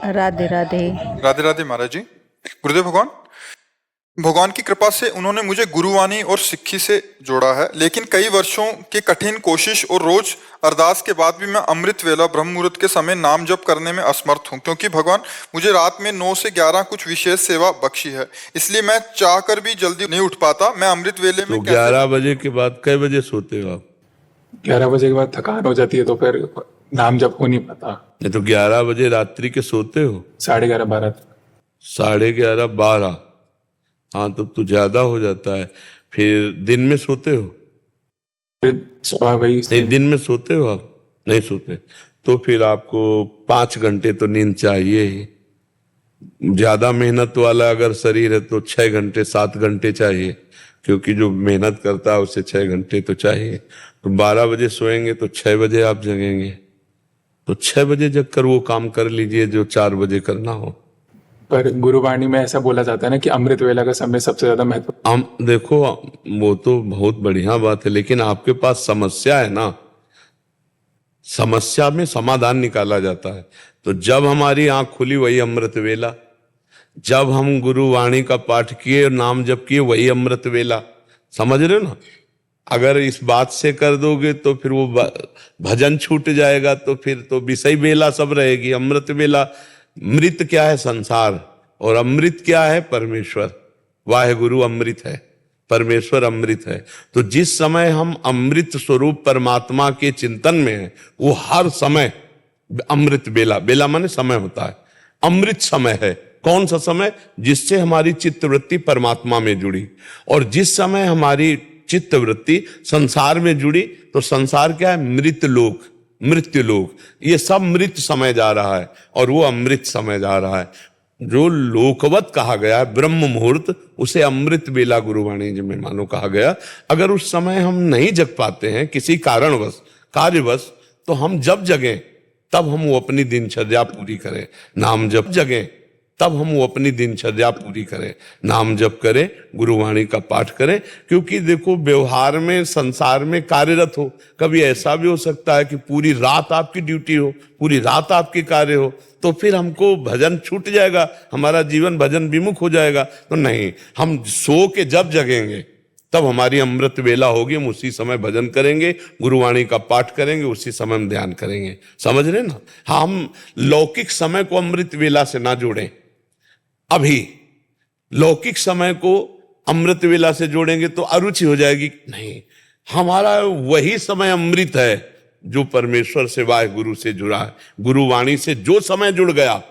राधे राधे। राधे राधे महाराज जी। गुरुदेव भगवान, भगवान की कृपा से उन्होंने मुझे गुरुवाणी और सिक्खी से जोड़ा है, लेकिन कई वर्षों की कठिन कोशिश और रोज अरदास के बाद भी मैं अमृत वेला ब्रह्म मुहूर्त के समय नाम जप करने में असमर्थ हूँ, क्योंकि भगवान मुझे रात में 9 से 11 कुछ विशेष सेवा बख्शी है, इसलिए मैं चाहकर भी जल्दी नहीं उठ पाता। मैं अमृत वेले में तो 11 बजे के बाद कई बजे सोते हो आप? 11 बजे के बाद थकान हो जाती है तो फिर नाम जप हो नहीं पाता। नहीं तो 11 बजे रात्रि के सोते हो? 11:30 12 तक। 11:30 12? हाँ, तो ज्यादा हो जाता है। फिर दिन में सोते हो? फिर सुबह वही नहीं, दिन में सोते हो आप? नहीं सोते। तो फिर आपको 5 घंटे तो नींद चाहिए ही। ज्यादा मेहनत वाला अगर शरीर है तो 6 घंटे 7 घंटे चाहिए, क्योंकि जो मेहनत करता है उसे 6 घंटे तो चाहिए। तो 12 बजे सोएंगे तो 6 बजे आप जगेंगे, तो 6 बजे जग कर वो काम कर लीजिए जो 4 बजे करना हो। पर गुरुवाणी में ऐसा बोला जाता है ना कि अमृत वेला का समय सबसे ज्यादा महत्व। हम देखो, वो तो बहुत बढ़िया बात है, लेकिन आपके पास समस्या है ना, समस्या में समाधान निकाला जाता है। तो जब हमारी आंख खुली वही अमृत वेला, जब हम गुरुवाणी का पाठ किए और नाम जप किए वही अमृत वेला। समझ रहे हो ना? अगर इस बात से कर दोगे तो फिर वो भजन छूट जाएगा, तो फिर तो विषय वेला सब रहेगी। अमृत वेला, मृत क्या है? संसार, और अमृत क्या है? परमेश्वर। वाहेगुरु अमृत है, परमेश्वर अमृत है। तो जिस समय हम अमृत स्वरूप परमात्मा के चिंतन में हैं, वो हर समय अमृत बेला, बेला माने समय होता है, अमृत समय है। कौन सा समय? जिससे हमारी चित्तवृत्ति परमात्मा में जुड़ी, और जिस समय हमारी चित्तवृत्ति संसार में जुड़ी तो संसार क्या है? मृत लोक, मृत्यु लोक। ये सब मृत समय जा रहा है और वो अमृत समय जा रहा है। जो लोकवत कहा गया है ब्रह्म मुहूर्त, उसे अमृत बेला गुरुवाणी जी में मानो कहा गया। अगर उस समय हम नहीं जग पाते हैं किसी कारणवश, कार्यवश, तो हम जब जगें तब हम वो अपनी दिनचर्या पूरी करें। नाम जप जगें तब हम वो अपनी दिनचर्या पूरी करें, नाम जप करें, गुरुवाणी का पाठ करें। क्योंकि देखो, व्यवहार में संसार में कार्यरत हो, कभी ऐसा भी हो सकता है कि पूरी रात आपकी ड्यूटी हो, पूरी रात आपके कार्य हो, तो फिर हमको भजन छूट जाएगा, हमारा जीवन भजन विमुख हो जाएगा। तो नहीं, हम सो के जब जगेंगे तब हमारी अमृत वेला होगी, हम उसी समय भजन करेंगे, गुरुवाणी का पाठ करेंगे, उसी समय हम ध्यान करेंगे। समझ रहे ना? हाँ, हम लौकिक समय को अमृत वेला से ना जोड़ें। अभी लौकिक समय को अमृत वेला से जोड़ेंगे तो अरुचि हो जाएगी। नहीं, हमारा वही समय अमृत है जो परमेश्वर से, वाहे गुरु से जुड़ा है। गुरुवाणी से जो समय जुड़ गया,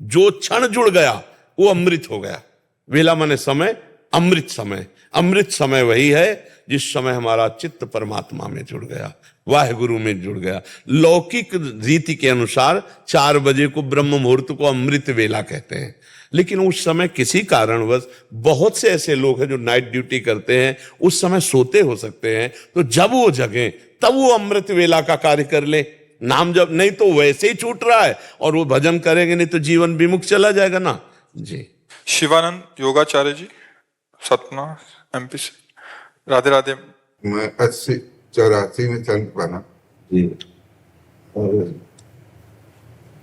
जो क्षण जुड़ गया, वो अमृत हो गया। वेला माने समय, अमृत समय। अमृत समय वही है जिस समय हमारा चित्त परमात्मा में जुड़ गया, वाहे गुरु में जुड़ गया। लौकिक रीति के अनुसार 4 बजे को ब्रह्म मुहूर्त को अमृत वेला कहते हैं, लेकिन उस समय किसी कारणवश बहुत से ऐसे लोग हैं जो नाइट ड्यूटी करते हैं, उस समय सोते हो सकते हैं, तो जब वो जगें तब वो अमृत वेला का कार्य कर ले। नाम जब नहीं तो वैसे ही छूट रहा है, और वो भजन करेंगे नहीं तो जीवन विमुख चला जाएगा ना जी। शिवानंद योगाचार्य जी, सतना MP से। राधे राधे। मैं 80-84 में संत बना जी। और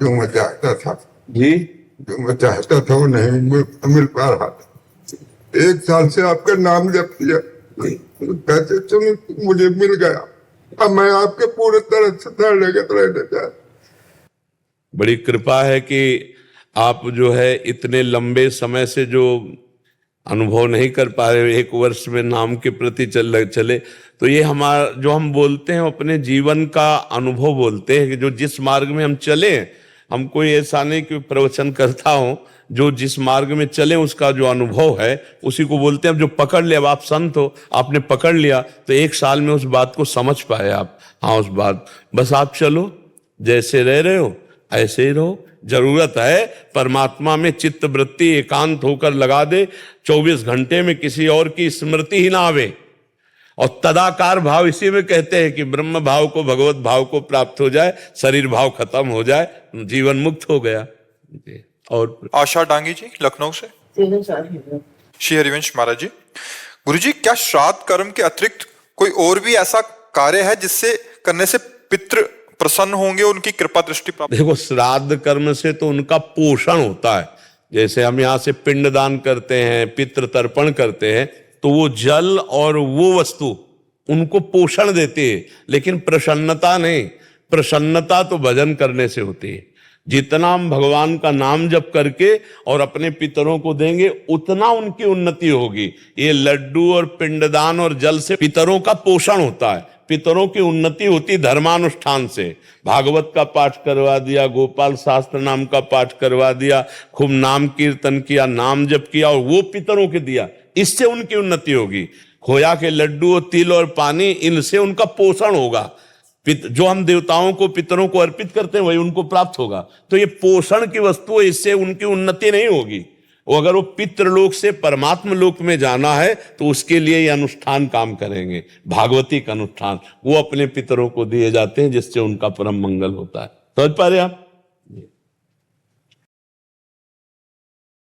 जो मैं चाहता था जी, जो मैं चाहता था वो नहीं मिल पा रहा था। 1 साल से आपका नाम जप किया, कहते तुम मुझे मिल गया, अब मैं आपके पूरे तरह से शरणागत रहने जा। बड़ी कृपा है कि आप जो है इतने लंबे समय से जो अनुभव नहीं कर पा रहे, 1 वर्ष में नाम के प्रति चले, तो ये हमारा जो हम बोलते हैं अपने जीवन का अनुभव बोलते हैं कि जो जिस मार्ग में हम चले, हम कोई ऐसा नहीं कि प्रवचन करता हूं, जो जिस मार्ग में चले उसका जो अनुभव है उसी को बोलते हैं। अब जो पकड़ लिया, अब आप संत हो, आपने पकड़ लिया तो 1 साल में उस बात को समझ पाए आप। हाँ, उस बात, बस आप चलो, जैसे रह रहे हो ऐसे ही रहो। जरूरत है परमात्मा में चित्त वृत्ति एकांत होकर लगा दे, 24 घंटे में किसी और की स्मृति ही ना आवे। और तदाकार भाव इसी में कहते हैं कि ब्रह्म भाव को, भगवत भाव को प्राप्त हो जाए, शरीर भाव खत्म हो जाए, जीवन मुक्त हो गया। और आशा डांगी जी, लखनऊ से। श्री हरिवंश महाराज जी, गुरुजी, क्या श्राद्ध कर्म के अतिरिक्त कोई और भी ऐसा कार्य है जिससे करने से पितृ प्रसन्न होंगे, उनकी कृपा दृष्टि प्राप्त। देखो, श्राद्ध कर्म से तो उनका पोषण होता है। जैसे हम यहाँ से पिंडदान करते हैं, पितृ तर्पण करते हैं, तो वो जल और वो वस्तु उनको पोषण देती है, लेकिन प्रसन्नता नहीं। प्रसन्नता तो भजन करने से होती है। जितना हम भगवान का नाम जप करके और अपने पितरों को देंगे, उतना उनकी उन्नति होगी। ये लड्डू और पिंडदान और जल से पितरों का पोषण होता है, पितरों की उन्नति होती धर्मानुष्ठान से। भागवत का पाठ करवा दिया, गोपाल शास्त्र नाम का पाठ करवा दिया, खूब नाम कीर्तन किया, नाम जप किया और वो पितरों के दिया, इससे उनकी उन्नति होगी। खोया के लड्डू और तिल और पानी, इनसे उनका पोषण होगा। जो हम देवताओं को, पितरों को अर्पित करते हैं, वही उनको प्राप्त होगा। तो ये पोषण की वस्तु है, इससे उनकी उन्नति नहीं होगी। वो अगर वो पितृलोक से परमात्म लोक में जाना है तो उसके लिए ये अनुष्ठान काम करेंगे। भागवती का अनुष्ठान वो अपने पितरों को दिए जाते हैं, जिससे उनका परम मंगल होता है। समझ पा रहे आप?